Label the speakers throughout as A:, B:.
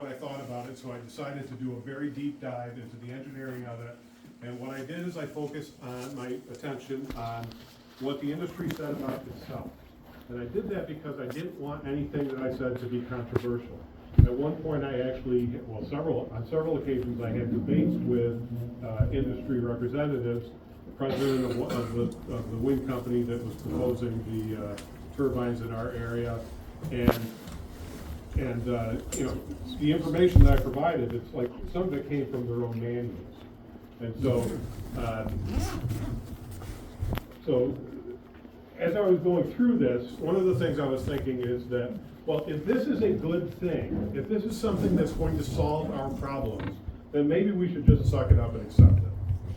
A: I thought about it, so I decided to do a very deep dive into the engineering of it. And what I did is I focused my attention on what the industry said about itself. And I did that because I didn't want anything that I said to be controversial. At one point, I actually, on several occasions, I had debates with industry representatives, the president of the wind company that was proposing the turbines in our area, and you know, the information that I provided, it's like some of it came from their own manuals. And so as I was going through this, one of the things I was thinking is that, well, if this is a good thing, if this is something that's going to solve our problems, then maybe we should just suck it up and accept it,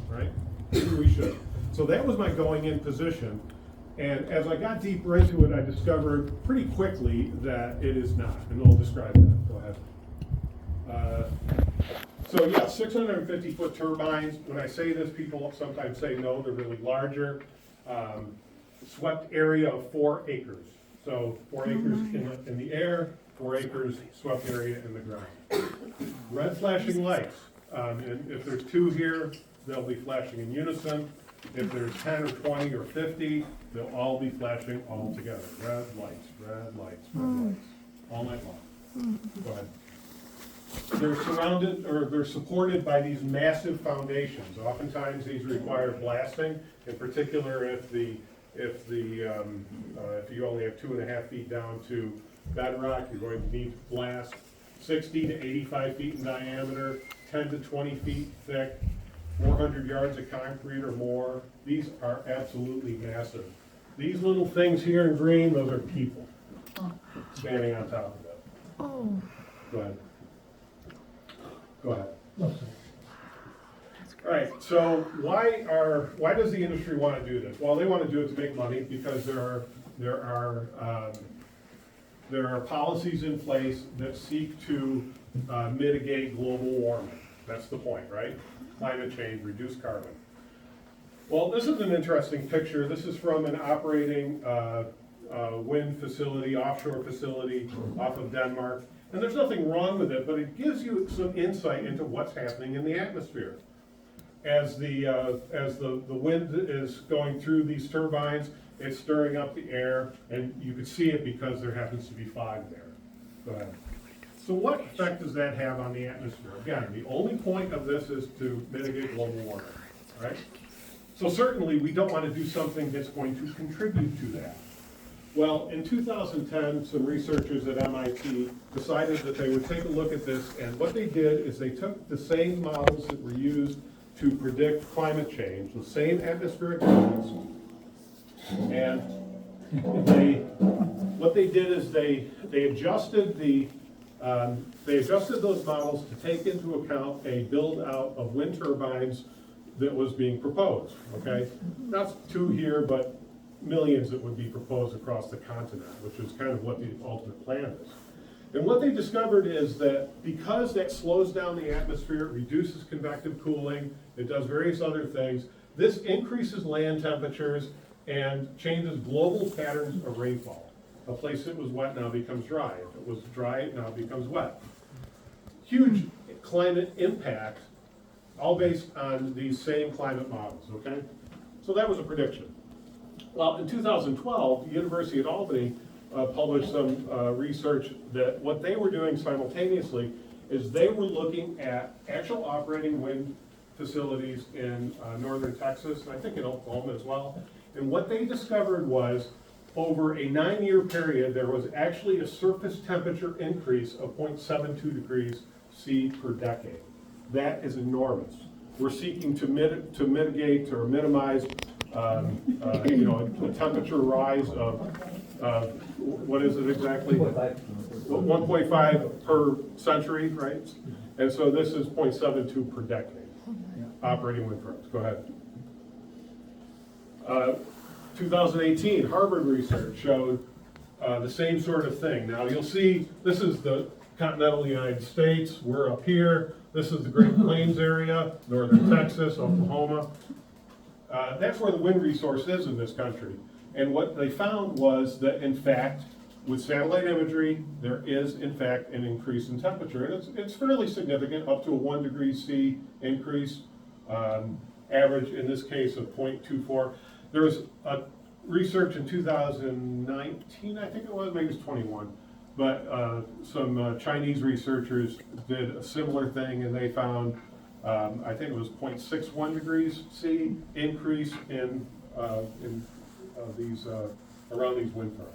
A: right? Maybe we should. So that was my going in position. And as I got deeper into it, I discovered pretty quickly that it is not, and I'll describe that. Go ahead. So yeah, 650-foot turbines. When I say this, people sometimes say no, they're really larger. Swept area of 4 acres. So 4 acres in the air, 4 acres swept area in the ground. Red flashing lights. And if there's 2 here, they'll be flashing in unison. If there's 10 or 20 or 50, they'll all be flashing all together. Red lights, red lights, red lights, all night long. Go ahead. They're surrounded, or they're supported by these massive foundations. Oftentimes these require blasting, in particular if you only have 2.5 feet down to bedrock, you're going to need to blast 60 to 85 feet in diameter, 10 to 20 feet thick, 400 yards of concrete or more. These are absolutely massive. These little things here in green, those are people standing on top of it.
B: Oh.
A: Go ahead. Go ahead. All right, so why does the industry want to do this? Well, they want to do it to make money because there are policies in place that seek to mitigate global warming. That's the point, right? Climate change, reduce carbon. Well, this is an interesting picture. This is from an operating wind facility, offshore facility off of Denmark. And there's nothing wrong with it, but it gives you some insight into what's happening in the atmosphere. As the wind is going through these turbines, it's stirring up the air, and you can see it because there happens to be fog there. Go ahead. So what effect does that have on the atmosphere? Again, the only point of this is to mitigate global warming, right? So certainly we don't want to do something that's going to contribute to that. Well, in 2010, some researchers at MIT decided that they would take a look at this, and what they did is they took the same models that were used to predict climate change, the same atmospheric elements, and what they did is they adjusted those models to take into account a build out of wind turbines that was being proposed. Okay, not 2 here, but millions that would be proposed across the continent, which is kind of what the ultimate plan is. And what they discovered is that because that slows down the atmosphere, it reduces convective cooling, it does various other things, this increases land temperatures and changes global patterns of rainfall. A place that was wet now becomes dry. If it was dry, it now becomes wet. Huge climate impact, all based on these same climate models, okay? So that was a prediction. Well, in 2012, the University of Albany published some research that what they were doing simultaneously is they were looking at actual operating wind facilities in northern Texas, and I think in Oklahoma as well. And what they discovered was over a 9-year period, there was actually a surface temperature increase of 0.72 degrees C per decade. That is enormous. We're seeking to mitigate or minimize a temperature rise of what is it exactly? 1.5 per century, right? And so this is 0.72 per decade. Operating wind farms. Go ahead. 2018, Harvard research showed the same sort of thing. Now you'll see this is the continental United States. We're up here. This is the Great Plains area, northern Texas, Oklahoma. That's where the wind resource is in this country. And what they found was that, in fact, with satellite imagery, there is in fact an increase in temperature, and it's fairly significant, up to a 1 degree C increase, average in this case of 0.24. There was a research in 2019, I think it was, maybe it's 21, but some Chinese researchers did a similar thing, and they found, I think it was 0.61 degrees C increase in these around these wind farms.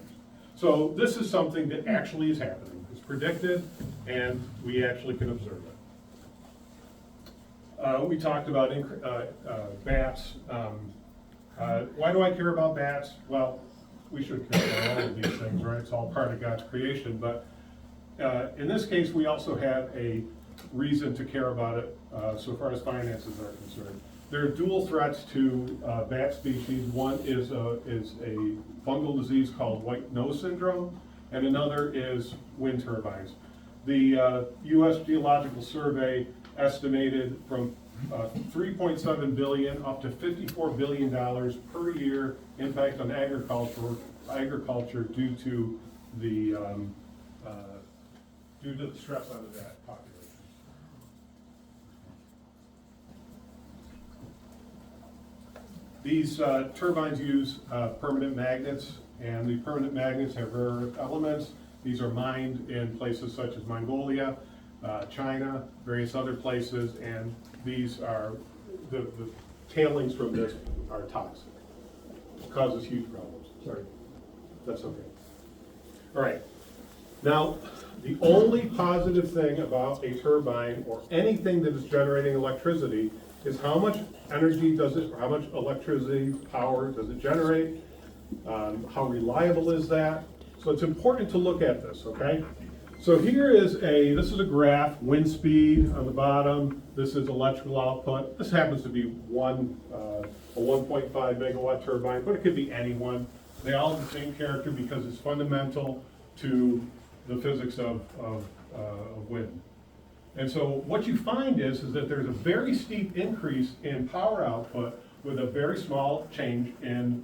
A: So this is something that actually is happening. It's predicted, and we actually can observe it. We talked about bats. Why do I care about bats? Well, we should care about all of these things, right? It's all part of God's creation. But in this case, we also have a reason to care about it so far as finances are concerned. There are dual threats to bat species. One is a fungal disease called white nose syndrome, and another is wind turbines. The U.S. Geological Survey estimated from 3.7 billion up to $54 billion per year impact on agriculture due to the stress on the bat population. These turbines use permanent magnets, and the permanent magnets have rare earth elements. These are mined in places such as Mongolia, China, various other places, and these are, the tailings from this are toxic. It causes huge problems. Sorry, that's okay. All right, now the only positive thing about a turbine or anything that is generating electricity is how much energy does it, or how much electricity power does it generate, how reliable is that? So it's important to look at this, okay? So here is this is a graph, wind speed on the bottom, this is electrical output. This happens to be a 1.5 megawatt turbine, but it could be any one. They all have the same character because it's fundamental to the physics of wind. And so what you find is that there's a very steep increase in power output with a very small change in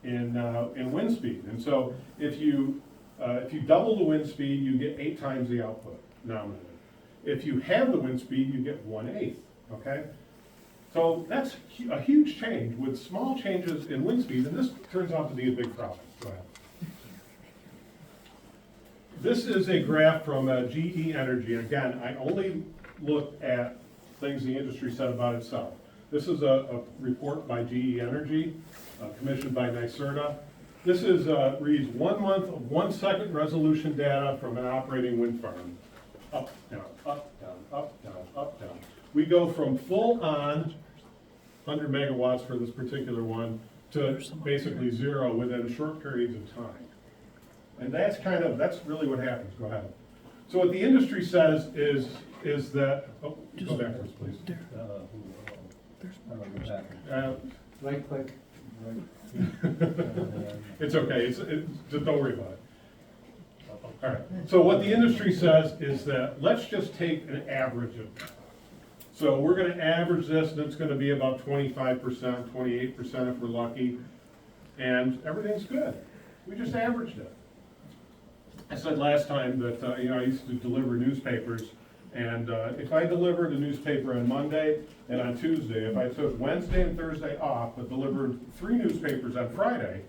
A: wind speed. And so if you double the wind speed, you get 8 times the output nominally. If you have the wind speed, you get 1/8. Okay, so that's a huge change with small changes in wind speed, and this turns out to be a big problem. Go ahead. This is a graph from GE Energy. Again, I only looked at things the industry said about itself. This is a report by GE Energy, commissioned by NYSERDA. This is reads 1 month of 1 second resolution data from an operating wind farm. Up, down, up, down, up, down, up, down. We go from full on 100 megawatts for this particular one to basically 0 within short periods of time. And that's really what happens. Go ahead. So what the industry says is that, oh, go backwards, please.
B: Right click.
A: It's okay, just don't worry about it. All right, so what the industry says is that let's just take an average of that. So we're gonna average this, and it's gonna be about 25%, 28% if we're lucky, and everything's good. We just averaged it. I said last time that I used to deliver newspapers, and if I delivered a newspaper on Monday and on Tuesday, if I took Wednesday and Thursday off but delivered 3 newspapers on Friday,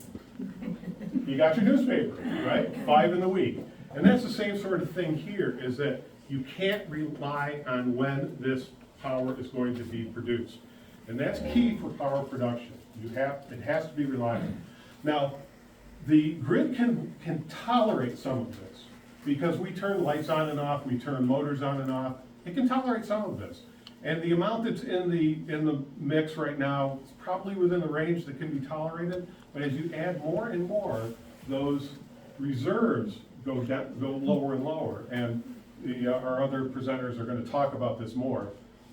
A: you got your newspaper, right? 5 in the week. And that's the same sort of thing here, is that you can't rely on when this power is going to be produced. And that's key for power production. It has to be reliable. Now, the grid can tolerate some of this because we turn lights on and off, we turn motors on and off. It can tolerate some of this. And the amount that's in the mix right now is probably within the range that can be tolerated. But as you add more and more, those reserves go lower and lower. And our other presenters are going to talk about this more.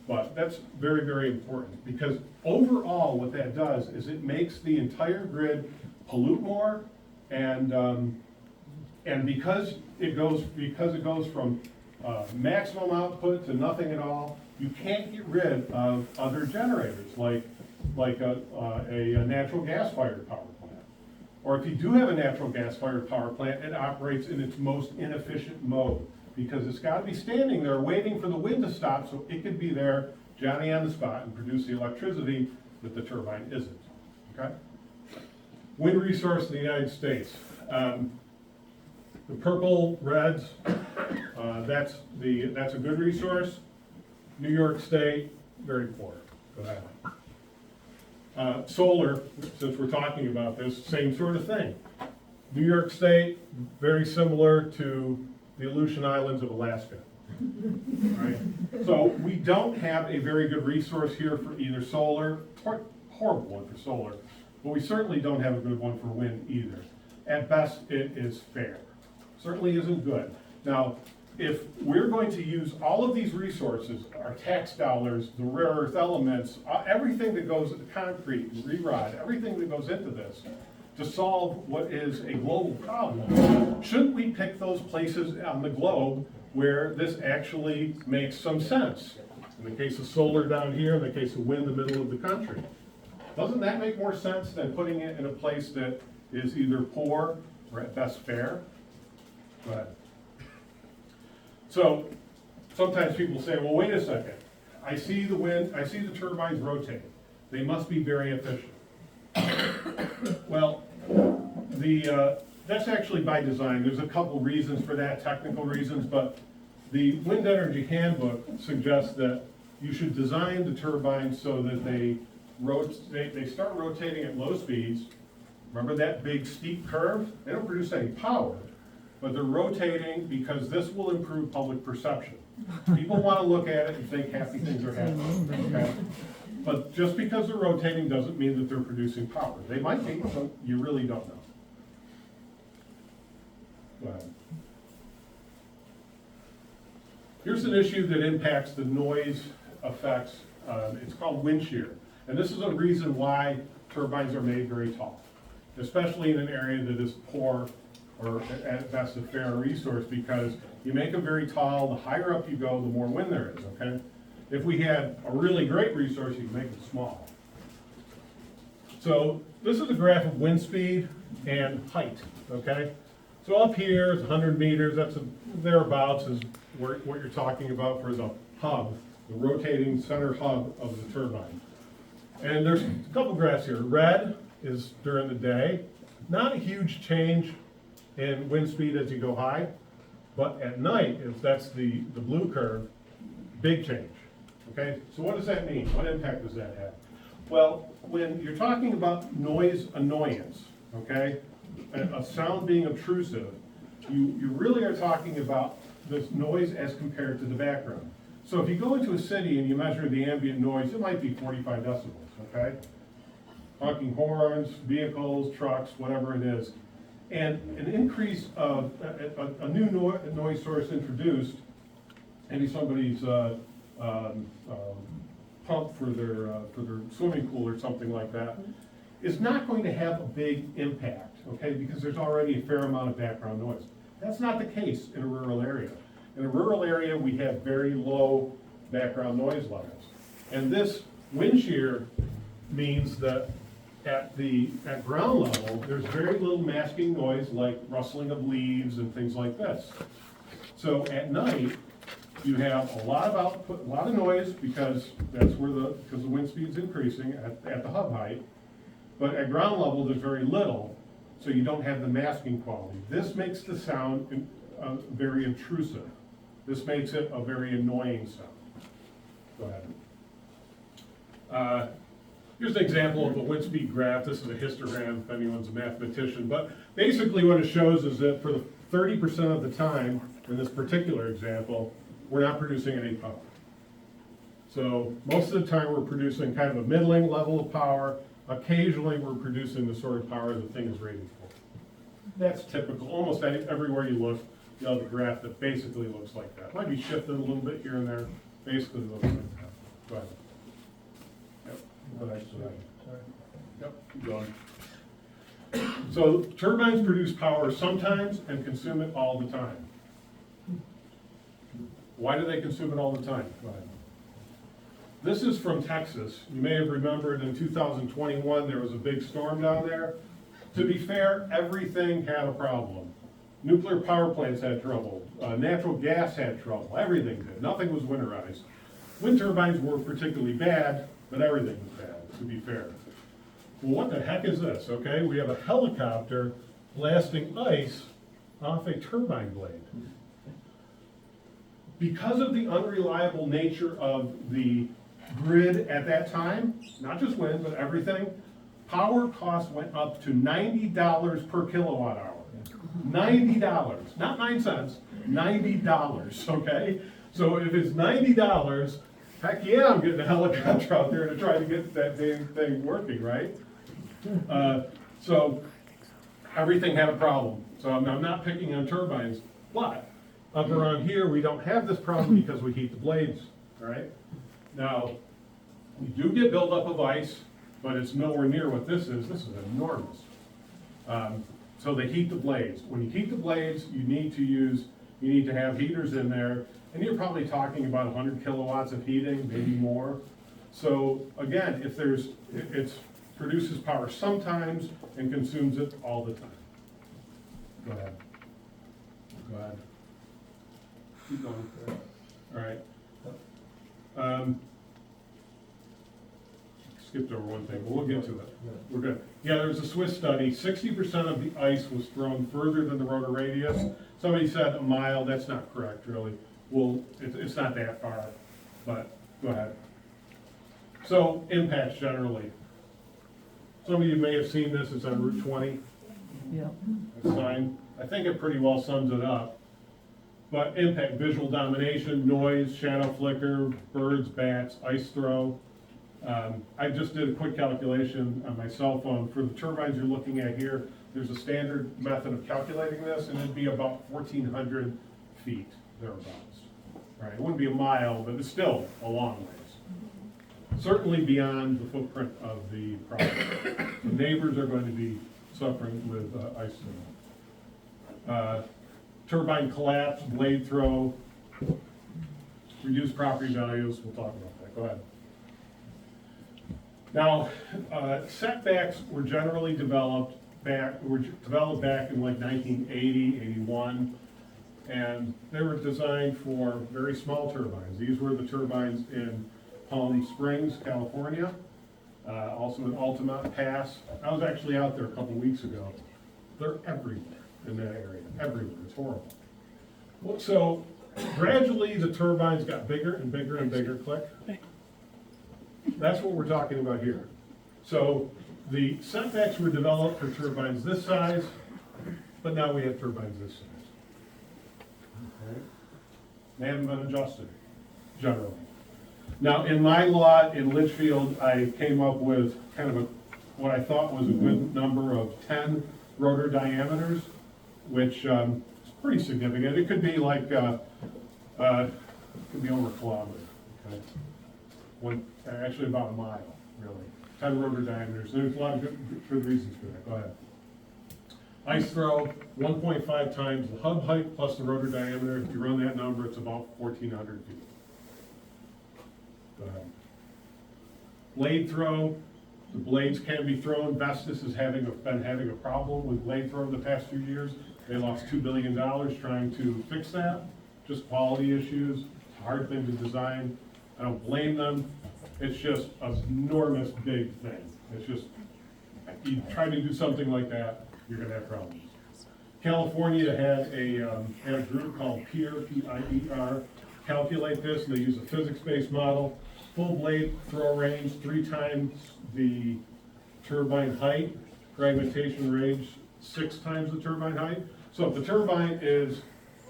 A: But that's very, very important because overall what that does is it makes the entire grid pollute more, and because it goes from maximum output to nothing at all, you can't get rid of other generators like a natural gas fired power plant. Or if you do have a natural gas-fired power plant, it operates in its most inefficient mode because it's got to be standing there waiting for the wind to stop so it could be there, Johnny on the spot, and produce the electricity that the turbine isn't, okay? Wind resource in the United States. The purple, reds, that's a good resource. New York State, very poor. Go ahead. Solar, since we're talking about this, same sort of thing. New York State, very similar to the Aleutian Islands of Alaska. Right? So we don't have a very good resource here for either solar, horrible one for solar, but we certainly don't have a good one for wind either. At best, it is fair. Certainly isn't good. Now, if we're going to use all of these resources, our tax dollars, the rare earth elements, everything that goes into concrete, re-rod, everything that goes into this, to solve what is a global problem, shouldn't we pick those places on the globe where this actually makes some sense? In the case of solar down here, in the case of wind, the middle of the country. Doesn't that make more sense than putting it in a place that is either poor or at best fair? Go ahead. So sometimes people say, well, wait a second. I see the wind, I see the turbines rotating. They must be very efficient. Well, that's actually by design. There's a couple reasons for that, technical reasons, but the Wind Energy Handbook suggests that you should design the turbines so that they start rotating at low speeds. Remember that big steep curve? They don't produce any power, but they're rotating because this will improve public perception. People want to look at it and think happy things are happening, okay? But just because they're rotating doesn't mean that they're producing power. They might be, but you really don't know. Go ahead. Here's an issue that impacts the noise effects. It's called wind shear. And this is a reason why turbines are made very tall, especially in an area that is poor or at best a fair resource, because you make them very tall, the higher up you go, the more wind there is, okay? If we had a really great resource, you can make them small. So this is a graph of wind speed and height, okay? So up here is 100 meters, that's thereabouts is what you're talking about for the hub, the rotating center hub of the turbine. And there's a couple graphs here. Red is during the day, not a huge change in wind speed as you go high, but at night, if that's the blue curve, big change, okay? So what does that mean? What impact does that have? Well, when you're talking about noise annoyance, okay, a sound being obtrusive, you really are talking about this noise as compared to the background. So if you go into a city and you measure the ambient noise, it might be 45 decibels, okay? Honking horns, vehicles, trucks, whatever it is. And an increase of a new noise source introduced, maybe somebody's pump for their swimming pool or something like that, is not going to have a big impact, okay, because there's already a fair amount of background noise. That's not the case in a rural area. In a rural area, we have very low background noise levels. And this wind shear means that at ground level, there's very little masking noise like rustling of leaves and things like this. So at night, you have a lot of output, a lot of noise because that's where because the wind speed's increasing at the hub height. But at ground level, there's very little, so you don't have the masking quality. This makes the sound very intrusive. This makes it a very annoying sound. Go ahead. Here's an example of a wind speed graph. This is a histogram if anyone's a mathematician. But basically what it shows is that for the 30% of the time, in this particular example, we're not producing any power. So most of the time we're producing kind of a middling level of power. Occasionally we're producing the sort of power the thing is rated for. That's typical. Almost everywhere you look, you have a graph that basically looks like that. Might be shifted a little bit here and there. Basically looks like that. Go ahead. Yep, keep going. So turbines produce power sometimes and consume it all the time. Why do they consume it all the time? Go ahead. This is from Texas. You may have remembered in 2021 there was a big storm down there. To be fair, everything had a problem. Nuclear power plants had trouble, natural gas had trouble, everything did, nothing was winterized. Wind turbines were particularly bad, but everything was bad, to be fair. Well, what the heck is this, okay? We have a helicopter blasting ice off a turbine blade. Because of the unreliable nature of the grid at that time, not just wind, but everything, power costs went up to $90 per kilowatt hour. $90, not 9 cents, $90, okay? So if it's $90, heck yeah, I'm getting a helicopter out there to try to get that dang thing working, right? So everything had a problem. So I'm not picking on turbines, but up around here, we don't have this problem because we heat the blades, all right? Now, we do get buildup of ice, but it's nowhere near what this is. This is enormous. So they heat the blades. When you heat the blades, you need to have heaters in there, and you're probably talking about 100 kilowatts of heating, maybe more. So again, it produces power sometimes and consumes it all the time. Go ahead. Go ahead. Keep going. All right. Skipped over one thing, but we'll get to it. We're good. Yeah, there was a Swiss study, 60% of the ice was thrown further than the rotor radius. Somebody said a mile, that's not correct, really. Well, it's not that far, but go ahead. So, impacts generally. Some of you may have seen this, it's on Route 20.
C: Yeah.
A: That sign, I think it pretty well sums it up. But impact, visual domination, noise, shadow flicker, birds, bats, ice throw. I just did a quick calculation on my cell phone. For the turbines you're looking at here, there's a standard method of calculating this, and it'd be about 1,400 feet, thereabouts. Right, it wouldn't be a mile, but it's still a long ways. Certainly beyond the footprint of the property. The neighbors are going to be suffering with ice throw. Turbine collapse, blade throw, reduced property values, we'll talk about that, go ahead. Now, setbacks were generally developed back in like 1980, 81, and they were designed for very small turbines. These were the turbines in Palm Springs, California, also in Altamont Pass. I was actually out there a couple weeks ago. They're everywhere in that area, everywhere, it's horrible. Well, so gradually the turbines got bigger and bigger and bigger, click. That's what we're talking about here. So the setbacks were developed for turbines this size, but now we have turbines this size. Okay. They haven't been adjusted, generally. Now, in my lot in Litchfield, I came up with kind of what I thought was a good number of 10 rotor diameters, which is pretty significant. It could be like, it could be over a kilometer, okay? Actually about a mile, really. 10 rotor diameters. There's a lot of good reasons for that. Go ahead. Ice throw, 1.5 times the hub height plus the rotor diameter. If you run that number, it's about 1,400 feet. Go ahead. Blade throw, the blades can be thrown. Vestas has been having a problem with blade throw the past few years. They lost $2 billion trying to fix that. Just quality issues. It's a hard thing to design. I don't blame them. It's just an enormous big thing. It's just, you try to do something like that, you're gonna have problems. California had a group called PIER, P-I-E-R, calculate this, and they use a physics-based model. Full blade throw range, 3 times the turbine height, fragmentation range, 6 times the turbine height. So if the turbine is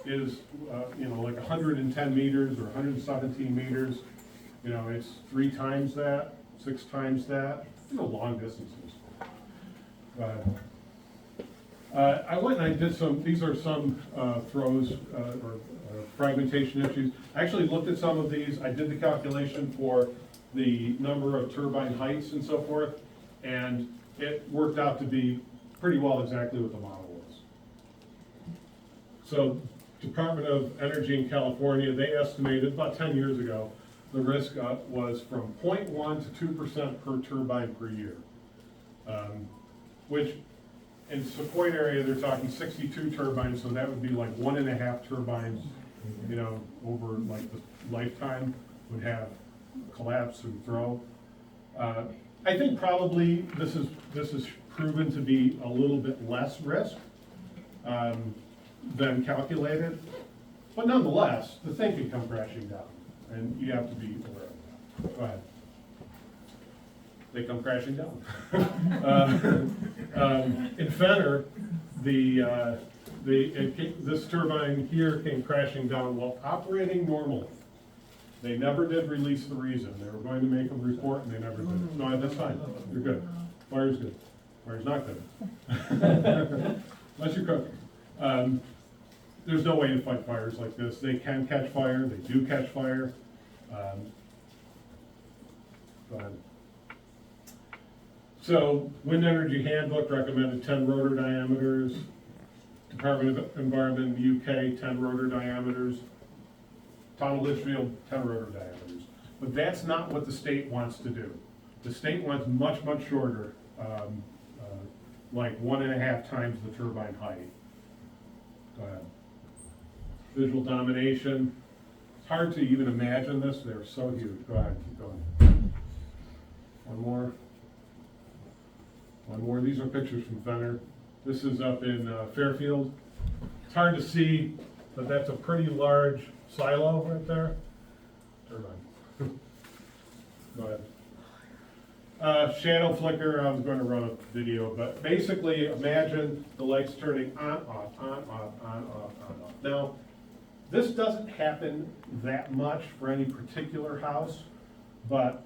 A: like 110 meters or 117 meters, it's 3 times that, 6 times that, long distances. I went and I did these are some throws or fragmentation issues. I actually looked at some of these. I did the calculation for the number of turbine heights and so forth, and it worked out to be pretty well exactly what the model was. So Department of Energy in California, they estimated about 10 years ago, the risk was from 0.1 to 2% per turbine per year, which in Sequoia area, they're talking 62 turbines, so that would be like 1.5 turbines, you know, over like the lifetime would have collapse and throw. I think probably this is proven to be a little bit less risk than calculated, but nonetheless, the thing can come crashing down, and you have to be aware of that. Go ahead. They come crashing down. In Fenner, this turbine here came crashing down while operating normally. They never did release the reason. They were going to make a report and they never did. No, that's fine. You're good. Fire's good. Fire's not good. Unless you're cooking. There's no way to fight fires like this. They can catch fire. They do catch fire. Go ahead. So, Wind Energy Handbook recommended 10 rotor diameters. Department of Environment in the UK, 10 rotor diameters. Donald Litchfield, 10 rotor diameters. But that's not what the state wants to do. The state wants much, much shorter, like 1.5 times the turbine height. Go ahead. Visual domination. It's hard to even imagine this. They're so huge. Go ahead, keep going. One more. One more. These are pictures from Fenner. This is up in Fairfield. It's hard to see, but that's a pretty large silo right there. Turbine. Go ahead. Shadow flicker, I was going to run a video, but basically imagine the lights turning on, off, on, off, on, off, on, off. Now, this doesn't happen that much for any particular house, but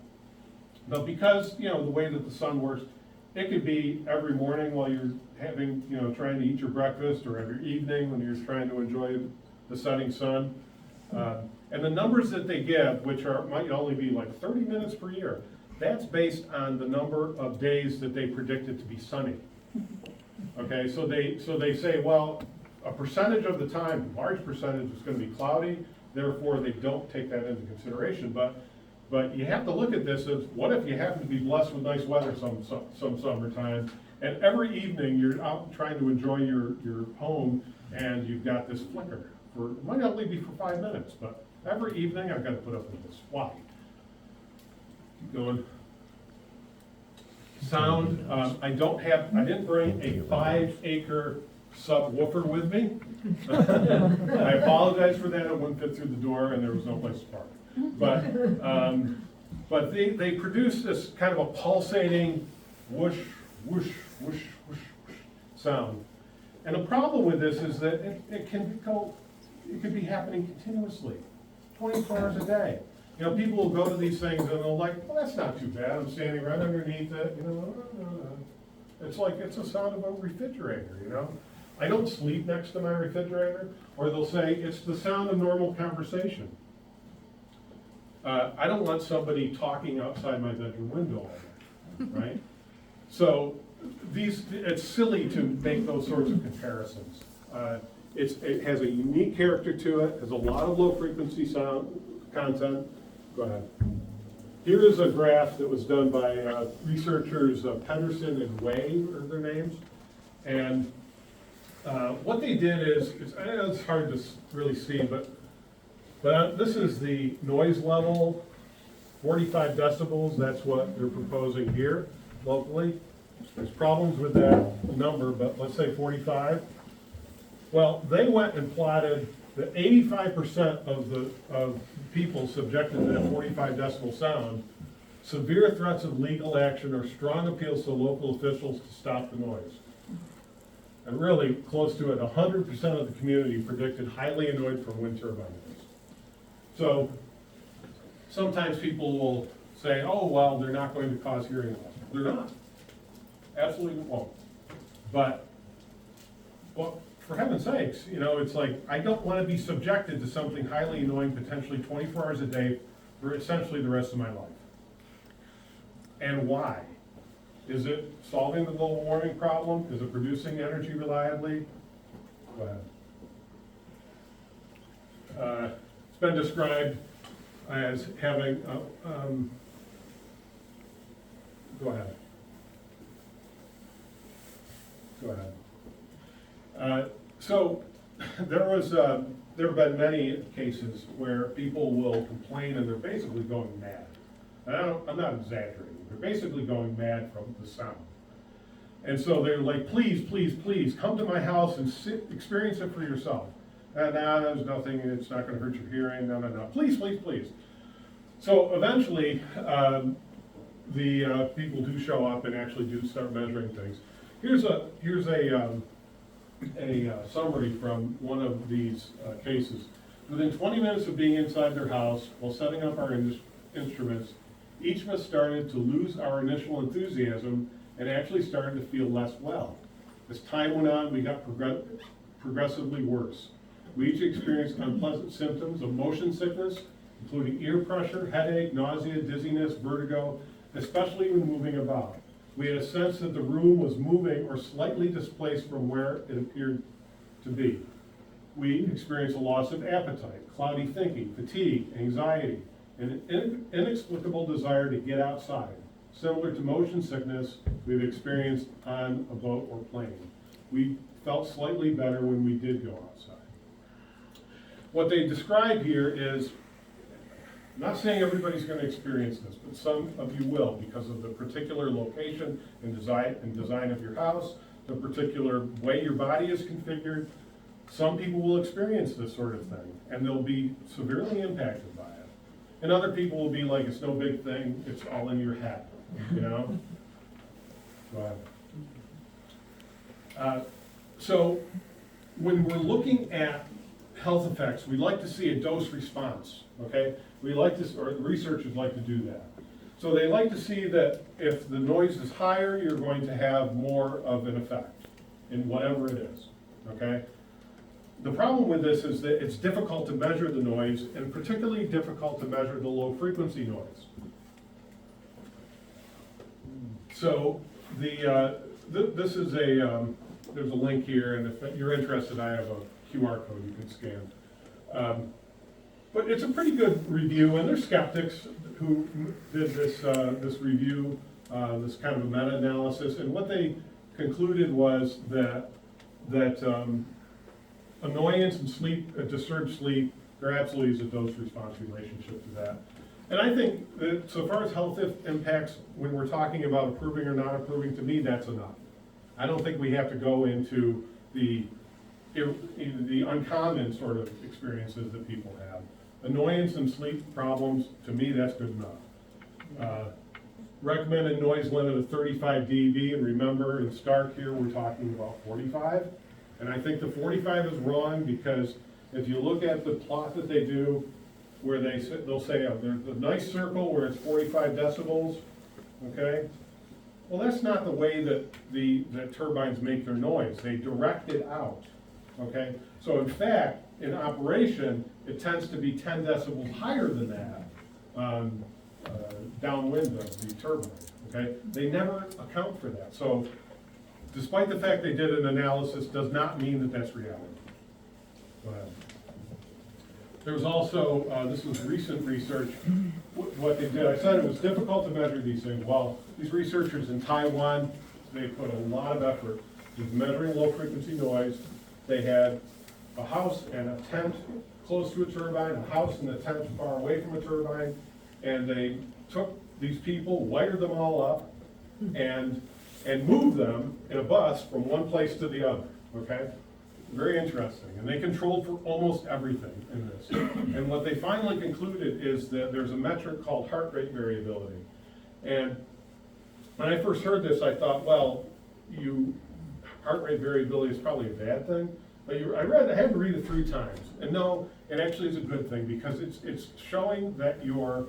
A: because, you know, the way that the sun works, it could be every morning while you're having, you know, trying to eat your breakfast, or every evening when you're trying to enjoy the setting sun. And the numbers that they give, which might only be like 30 minutes per year, that's based on the number of days that they predict it to be sunny. Okay, so they say, well, a percentage of the time, a large percentage is going to be cloudy, therefore they don't take that into consideration. But you have to look at this as, what if you happen to be blessed with nice weather some summertime, and every evening you're out trying to enjoy your home, and you've got this flicker. It might only be for 5 minutes, but every evening I've got to put up with this. Why? Keep going. Sound, I didn't bring a 5-acre subwoofer with me. I apologize for that. It wouldn't fit through the door and there was no place to park. But they produce this kind of a pulsating whoosh, whoosh, whoosh, whoosh, whoosh sound. And the problem with this is that it could be happening continuously, 24 hours a day. You know, people will go to these things and they'll like, well, that's not too bad. I'm standing right underneath it. You know, it's like it's the sound of a refrigerator. You know, I don't sleep next to my refrigerator. Or they'll say it's the sound of normal conversation. I don't want somebody talking outside my bedroom window all day, right? So it's silly to make those sorts of comparisons. It has a unique character to it. Has a lot of low frequency sound content. Go ahead. Here is a graph that was done by researchers Pedersen and Way are their names. And what they did is I know it's hard to really see, but this is the noise level, 45 decibels. That's what they're proposing here locally. There's problems with that number, but let's say 45. Well, they went and plotted that 85% of people subjected to that 45 decibel sound, severe threats of legal action or strong appeals to local officials to stop the noise. And really, close to it, 100% of the community predicted highly annoyed from wind turbine noise. So, sometimes people will say, oh, well, they're not going to cause hearing loss. They're not. Absolutely won't. But, well, for heaven's sakes, you know, it's like, I don't want to be subjected to something highly annoying, potentially 24 hours a day for essentially the rest of my life. And why? Is it solving the global warming problem? Is it producing energy reliably? Go ahead. It's been described as having, go ahead. Go ahead. So there have been many cases where people will complain and they're basically going mad. And I'm not exaggerating. They're basically going mad from the sound. And so they're like, please, please, please, come to my house and experience it for yourself. No, there's nothing, it's not gonna hurt your hearing, no, please, please, please. So eventually, the people do show up and actually do start measuring things. Here's a summary from one of these cases. Within 20 minutes of being inside their house while setting up our instruments, each of us started to lose our initial enthusiasm and actually started to feel less well. As time went on, we got progressively worse. We each experienced unpleasant symptoms of motion sickness, including ear pressure, headache, nausea, dizziness, vertigo, especially when moving about. We had a sense that the room was moving or slightly displaced from where it appeared to be. We experienced a loss of appetite, cloudy thinking, fatigue, anxiety, and an inexplicable desire to get outside. Similar to motion sickness we've experienced on a boat or plane. We felt slightly better when we did go outside. What they describe here is, I'm not saying everybody's going to experience this, but some of you will because of the particular location and design of your house, the particular way your body is configured. Some people will experience this sort of thing, and they'll be severely impacted by it. And other people will be like, it's no big thing, it's all in your head, you know? Go ahead. So when we're looking at health effects, we like to see a dose response, okay? We like to, or researchers like to do that. So they like to see that if the noise is higher, you're going to have more of an effect in whatever it is, okay? The problem with this is that it's difficult to measure the noise, and particularly difficult to measure the low frequency noise. So this is there's a link here, and if you're interested, I have a QR code you can scan. But it's a pretty good review, and there's skeptics who did this review, this kind of a meta-analysis, and what they concluded was that annoyance and sleep, disturbed sleep, there absolutely is a dose-response relationship to that. And I think that so far as health impacts, when we're talking about approving or not approving, to me, that's enough. I don't think we have to go into the uncommon sort of experiences that people have. Annoyance and sleep problems, to me, that's good enough. Recommended noise limit of 35 dB, and remember in Stark here, we're talking about 45. And I think the 45 is wrong because if you look at the plot that they do, where they'll say, oh, there's a nice circle where it's 45 decibels, okay? Well, that's not the way that the turbines make their noise. They direct it out, okay? So in fact, in operation, it tends to be 10 decibels higher than that downwind of the turbine, okay? They never account for that. So despite the fact they did an analysis, does not mean that that's reality. Go ahead. There was also, this was recent research, what they did, I said it was difficult to measure these things. Well, these researchers in Taiwan, they put a lot of effort into measuring low frequency noise. They had a house and a tent close to a turbine, a house and a tent far away from a turbine, and they took these people, wired them all up, and moved them in a bus from one place to the other, okay? Very interesting, and they controlled for almost everything in this. And what they finally concluded is that there's a metric called heart rate variability. And when I first heard this, I thought, well, heart rate variability is probably a bad thing. But I had to read it 3 times, and no, it actually is a good thing because it's showing that your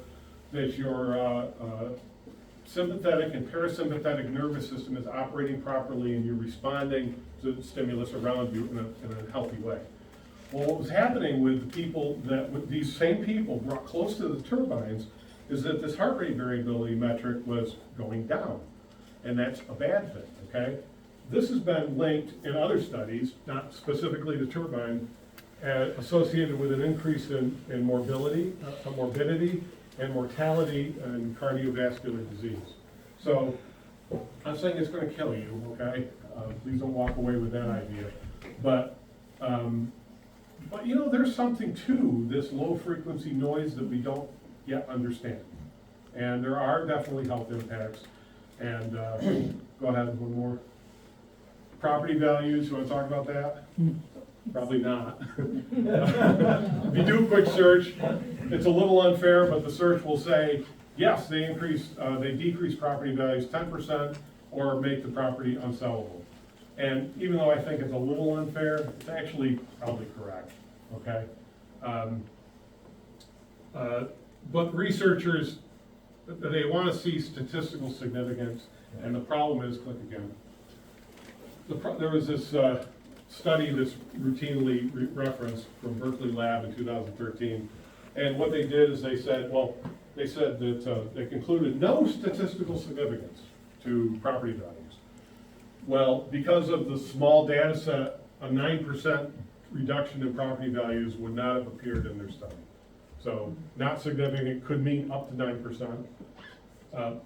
A: sympathetic and parasympathetic nervous system is operating properly, and you're responding to the stimulus around you in a healthy way. Well, what was happening with the people these same people brought close to the turbines is that this heart rate variability metric was going down, and that's a bad thing, okay? This has been linked in other studies, not specifically to turbine, associated with an increase in morbidity and mortality and cardiovascular disease. So I'm saying it's gonna kill you, okay? Please don't walk away with that idea. But you know, there's something to this low-frequency noise that we don't yet understand. And there are definitely health impacts. And, go ahead, one more. Property values, you wanna talk about that? Probably not. If you do a quick search, it's a little unfair, but the search will say, yes, they decrease property values 10% or make the property unsellable. And even though I think it's a little unfair, it's actually probably correct, okay? But researchers, they want to see statistical significance, and the problem is, click again. There was this study that's routinely referenced from Berkeley Lab in 2013, and what they did is they said that they concluded no statistical significance to property values. Well, because of the small data set, a 9% reduction in property values would not have appeared in their study. So not significant, could mean up to 9%.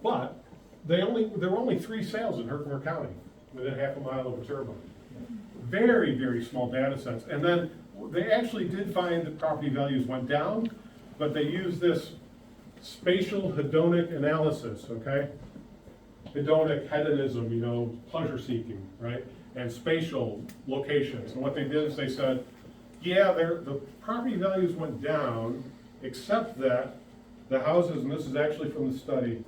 A: But there were only 3 sales in Herkimer County within half a mile of a turbine. Very, very small data sets. And then they actually did find that property values went down, but they used this spatial hedonic analysis, okay? Hedonic, hedonism, you know, pleasure seeking, right? And spatial locations. And what they did is they said, yeah, the property values went down, except that the houses, and this is actually from the study,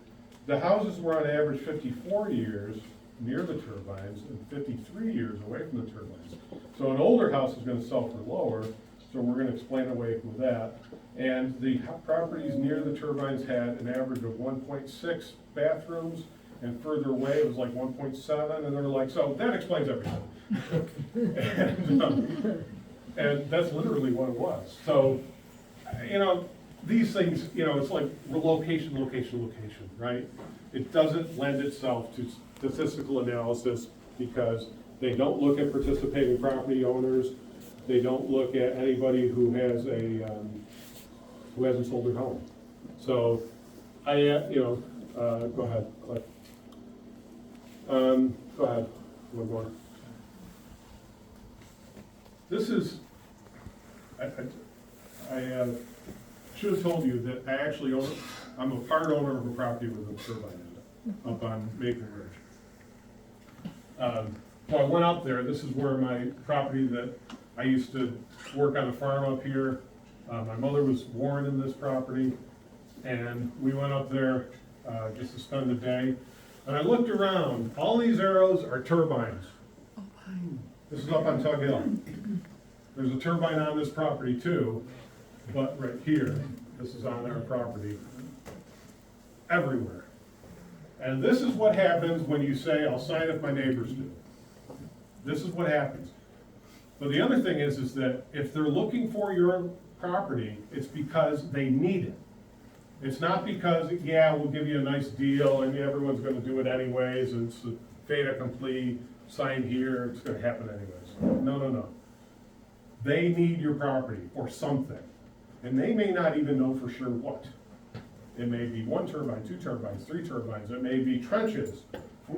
A: the houses were on average 54 years near the turbines and 53 years away from the turbines. So an older house is gonna sell for lower, so we're gonna explain away with that. And the properties near the turbines had an average of 1.6 bathrooms, and further away it was like 1.7, and they were like, so that explains everything. And that's literally what it was. So, you know, these things, you know, it's like location, location, location, right? It doesn't lend itself to statistical analysis because they don't look at participating property owners. They don't look at anybody who has who hasn't sold their home. So, go ahead, Cliff. Go ahead, one more. This is, I should have told you that I actually own, I'm a part owner of a property with a turbine in it, up on Maple Ridge. So I went up there, this is where my property that I used to work on a farm up here. My mother was born in this property, and we went up there just to spend the day. And I looked around, all these arrows are turbines. This is up on Tug Hill. There's a turbine on this property too, but right here, this is on our property. Everywhere. And this is what happens when you say, I'll sign if my neighbors do. This is what happens. But the other thing is that if they're looking for your property, it's because they need it. It's not because, yeah, we'll give you a nice deal and everyone's gonna do it anyways, and it's a fait accompli, sign here, it's gonna happen anyways. No, no, no. They need your property or something. And they may not even know for sure what. It may be 1 turbine, 2 turbines, 3 turbines. It may be trenches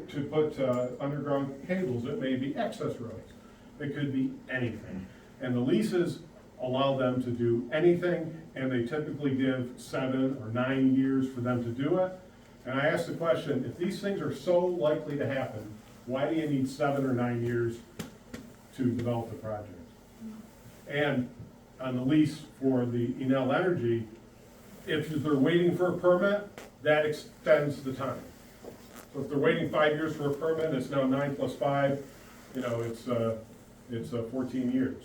A: to put underground cables. It may be access roads. It could be anything. And the leases allow them to do anything, and they typically give 7 or 9 years for them to do it. And I asked the question, if these things are so likely to happen, why do you need 7 or 9 years to develop the project? And on the lease for the Enel Energy, if they're waiting for a permit, that extends the time. So if they're waiting 5 years for a permit, it's now 9 plus 5, you know, it's 14 years.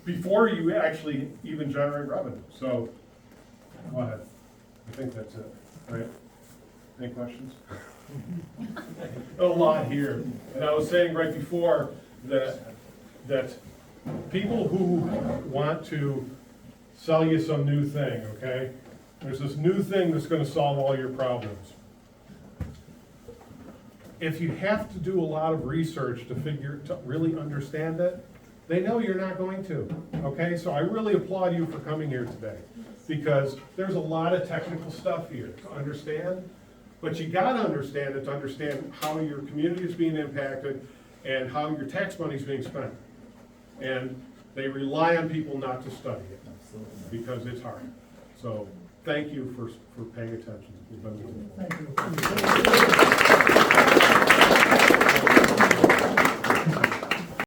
A: Before you actually even generate revenue. So, go ahead. I think that's it, right? Any questions? A lot here. And I was saying right before that people who want to sell you some new thing, okay? There's this new thing that's gonna solve all your problems. If you have to do a lot of research to really understand it, they know you're not going to, okay? So I really applaud you for coming here today, because there's a lot of technical stuff here to understand, But you gotta understand it to understand how your community is being impacted and how your tax money is being spent. And they rely on people not to study it, because it's hard. So, thank you for paying attention. You've been-
C: Thank you.